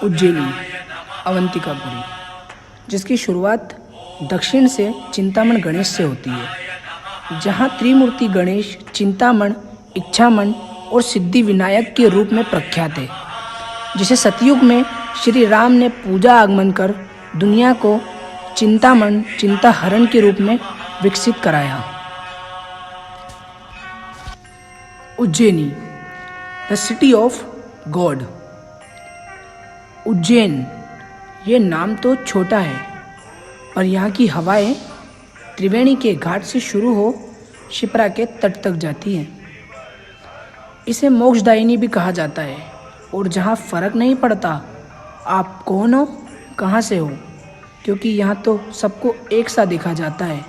उज्जैनी अवंतिकापुरी, जिसकी शुरुआत दक्षिण से चिंतामण गणेश से होती है, जहाँ त्रिमूर्ति गणेश चिंतामण, इच्छामण और सिद्धि विनायक के रूप में प्रख्यात है, जिसे सतयुग में श्री राम ने पूजा आगमन कर दुनिया को चिंतामण चिंताहरण के रूप में विकसित कराया। Ujjaini the city of God. Ujjain ये नाम तो छोटा है, पर यहाँ की हवाएं त्रिवेणी के घाट से शुरू हो शिप्रा के तट तक जाती हैं। इसे मोक्षदायिनी भी कहा जाता है, और जहाँ फर्क नहीं पड़ता आप कौन हो, कहाँ से हो, क्योंकि यहाँ तो सबको एक सा देखा जाता है।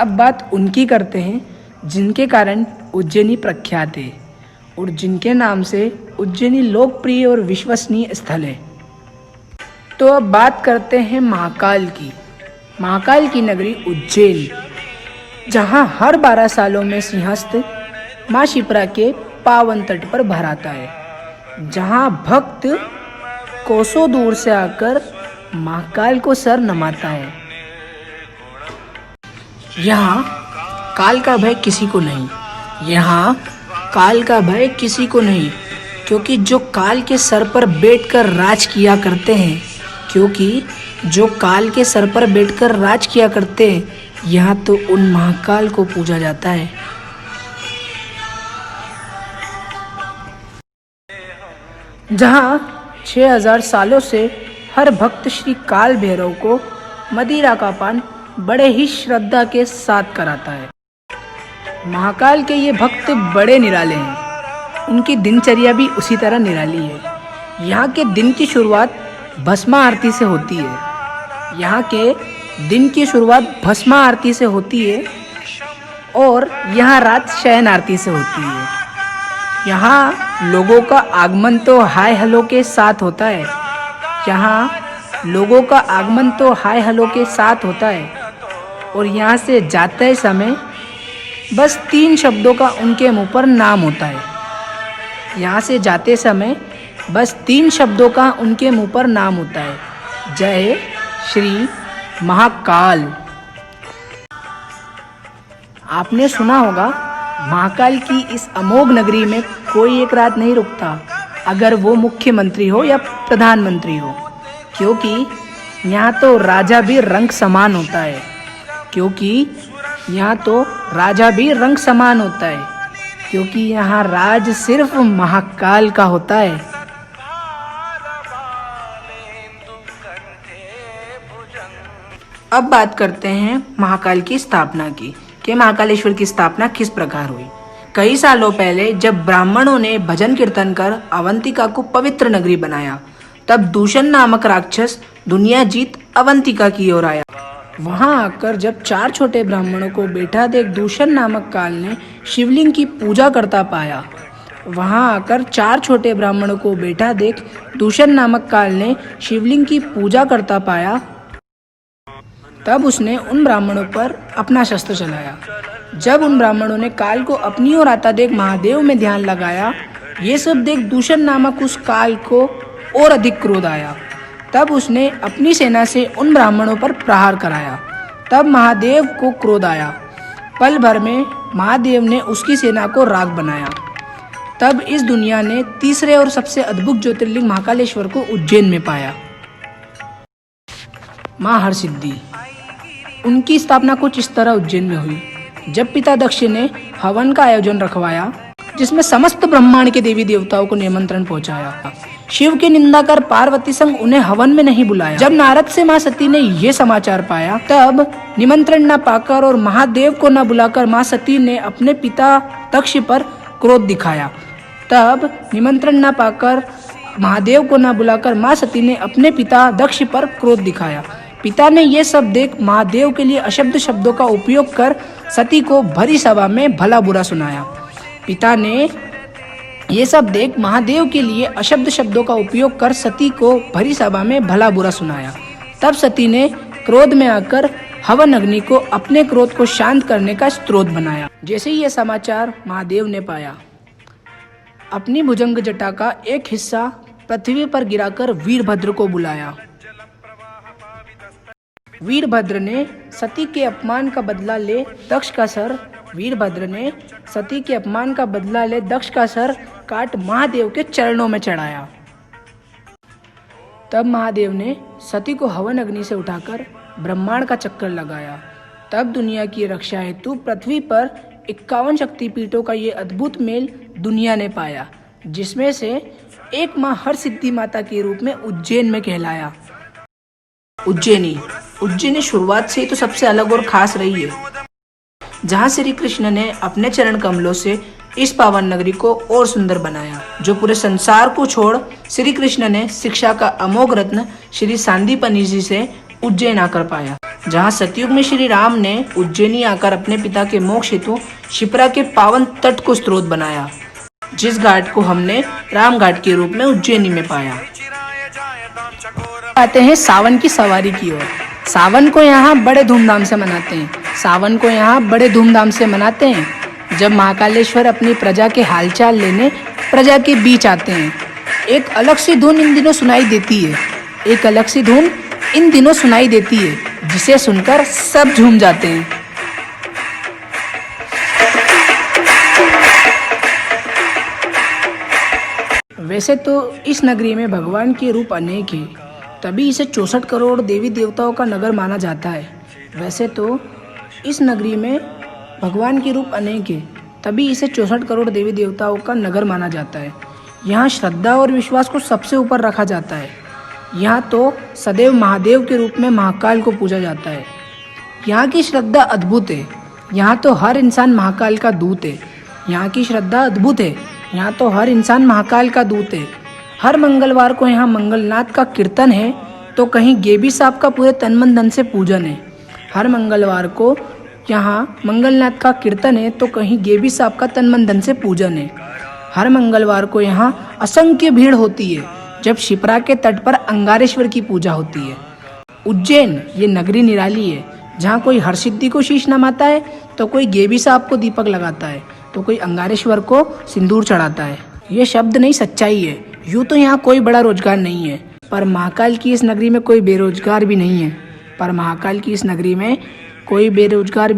अब बात उनकी करते हैं जिनके कारण उज्जैनी प्रख्यात है और जिनके नाम से उज्जैनी लोकप्रिय और विश्वसनीय स्थल है। तो अब बात करते हैं महाकाल की। महाकाल की नगरी उज्जैन, जहाँ हर 12 सालों में सिंहस्थ माँ शिप्रा के पावन तट पर भराता है, जहाँ भक्त कोसों दूर से आकर महाकाल को सर नमाता है। यहाँ काल का भय किसी को नहीं, यहाँ काल का भय किसी को नहीं, क्योंकि जो काल के सर पर बैठकर राज किया करते हैं, यहाँ तो उन महाकाल को पूजा जाता है। जहाँ 6000 सालों से हर भक्त श्री काल भैरव को मदिरा का पान बड़े ही श्रद्धा के साथ कराता है। महाकाल के ये भक्त बड़े निराले हैं, उनकी दिनचर्या भी उसी तरह निराली है। यहाँ के दिन की शुरुआत भस्मा आरती से होती है, और यहाँ रात शयन आरती से होती है। यहाँ लोगों का आगमन तो हाय हलो के साथ होता है, और यहाँ से जाते समय बस 3 शब्दों का उनके मुंह पर नाम होता है, जय श्री महाकाल। आपने सुना होगा महाकाल की इस अमोघ नगरी में कोई एक रात नहीं रुकता, अगर वो मुख्यमंत्री हो या प्रधानमंत्री हो, क्योंकि यहाँ तो राजा भी रंग समान होता है, क्योंकि यहाँ राज सिर्फ महाकाल का होता है। अब बात करते हैं महाकाल की स्थापना की, कि महाकालेश्वर की स्थापना किस प्रकार हुई। कई सालों पहले जब ब्राह्मणों ने भजन कीर्तन कर अवंतिका को पवित्र नगरी बनाया, तब दूषण नामक राक्षस दुनिया जीत अवंतिका की ओर आया। वहां आकर जब 4 छोटे ब्राह्मणों को बैठा देख दूषण नामक काल ने शिवलिंग की पूजा करता पाया, तब उसने उन ब्राह्मणों पर अपना शस्त्र चलाया। जब उन ब्राह्मणों ने काल को अपनी ओर आता देख महादेव में ध्यान लगाया, ये सब देख दूषण नामक उस काल को और अधिक क्रोध आया। तब उसने अपनी सेना से उन ब्राह्मणों पर प्रहार कराया। तब महादेव को क्रोध आया। पल भर में महादेव ने उसकी सेना को राख बनाया। तब इस दुनिया ने तीसरे और सबसे अद्भुत ज्योतिर्लिंग महाकालेश्वर को उज्जैन में पाया। माँ हरसिद्धि, उनकी स्थापना कुछ इस तरह उज्जैन में हुई। जब पिता दक्ष ने हवन का आयोजन रखवाया, जिसमें समस्त ब्रह्मांड के देवी देवताओं को निमंत्रण पहुंचाया, शिव की निंदा कर पार्वती संग उन्हें हवन में नहीं बुलाया। जब नारद से माँ सती ने ये समाचार पाया, तब निमंत्रण न पाकर और महादेव को न बुलाकर माँ सती ने अपने पिता दक्ष पर क्रोध दिखाया। पिता ने ये सब देख महादेव के लिए अशब्द शब्दों का उपयोग कर सती को भरी सभा में भला बुरा सुनाया। तब सती ने क्रोध में आकर हवन अग्नि को अपने क्रोध को शांत करने का स्रोत बनाया। जैसे ही यह समाचार महादेव ने पाया, अपनी भुजंग जटा का एक हिस्सा पृथ्वी पर गिराकर वीरभद्र को बुलाया। वीरभद्र ने सती के अपमान का बदला ले दक्ष का सर काट महादेव के चरणों में चढ़ाया। तब महादेव ने सती को हवन अग्नि से उठाकर ब्रह्मांड का चक्कर लगाया। तब दुनिया की रक्षा हेतु पृथ्वी पर 51 शक्तिपीठों का ये अद्भुत मेल दुनिया ने पाया, जिसमें से एक माँ हर सिद्धि माता के रूप में उज्जैन में कहलाया। उज्जैनी शुरुआत से ही तो सबसे अलग और खास रही है, जहाँ श्री कृष्ण ने अपने चरण कमलों से इस पावन नगरी को और सुंदर बनाया, जो पूरे संसार को छोड़ श्री कृष्ण ने शिक्षा का अमोघ रत्न श्री सांदीपनि जी से उज्जैन आकर पाया। जहाँ सतयुग में श्री राम ने उज्जैनी आकर अपने पिता के मोक्ष हेतु शिप्रा के पावन तट को स्रोत बनाया, जिस घाट को हमने राम घाट के रूप में उज्जैनी में पाया। आते हैं सावन की सवारी की ओर। सावन को यहाँ बड़े धूमधाम से मनाते हैं। जब महाकालेश्वर अपनी प्रजा के हालचाल लेने प्रजा के बीच आते हैं, एक अलग सी धुन इन दिनों सुनाई देती है, जिसे सुनकर सब झूम जाते हैं। वैसे तो इस नगरी में भगवान के रूप अनेक हैं, तभी इसे 64 करोड़ देवी देवताओं का नगर माना जाता है। यहाँ श्रद्धा और विश्वास को सबसे ऊपर रखा जाता है। यहाँ तो सदैव महादेव के रूप में महाकाल को पूजा जाता है। यहाँ की श्रद्धा अद्भुत है। यहाँ तो हर इंसान महाकाल का दूत है। हर मंगलवार को यहाँ मंगलनाथ का कीर्तन है, तो कहीं गेबी साहब का पूरे तन मन धन से पूजन है। हर मंगलवार को यहाँ मंगलनाथ का कीर्तन है, तो कहीं गेबी साहब का तन मन धन से पूजन है। हर मंगलवार को यहाँ असंख्य भीड़ होती है, जब शिप्रा के तट पर अंगारेश्वर की पूजा होती है। उज्जैन ये नगरी निराली है, जहाँ कोई हरसिद्धि को शीश नमाता है, तो कोई गेबी साहब को दीपक लगाता है, तो कोई अंगारेश्वर को सिंदूर चढ़ाता है। ये शब्द नहीं, सच्चाई है। यूँ तो यहाँ कोई बड़ा रोजगार नहीं है, पर महाकाल की इस नगरी में कोई बेरोजगार भी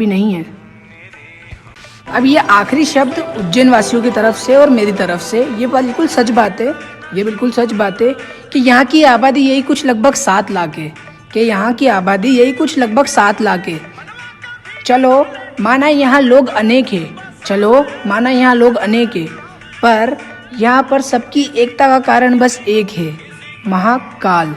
नहीं है। अब ये आखिरी शब्द उज्जैन वासियों की तरफ से और मेरी तरफ से, ये बिल्कुल सच बात है कि यहाँ की आबादी यही कुछ लगभग 7 लाख है। चलो माना यहाँ लोग अनेक हैं, पर यहाँ पर सबकी एकता का कारण बस एक है, महाकाल।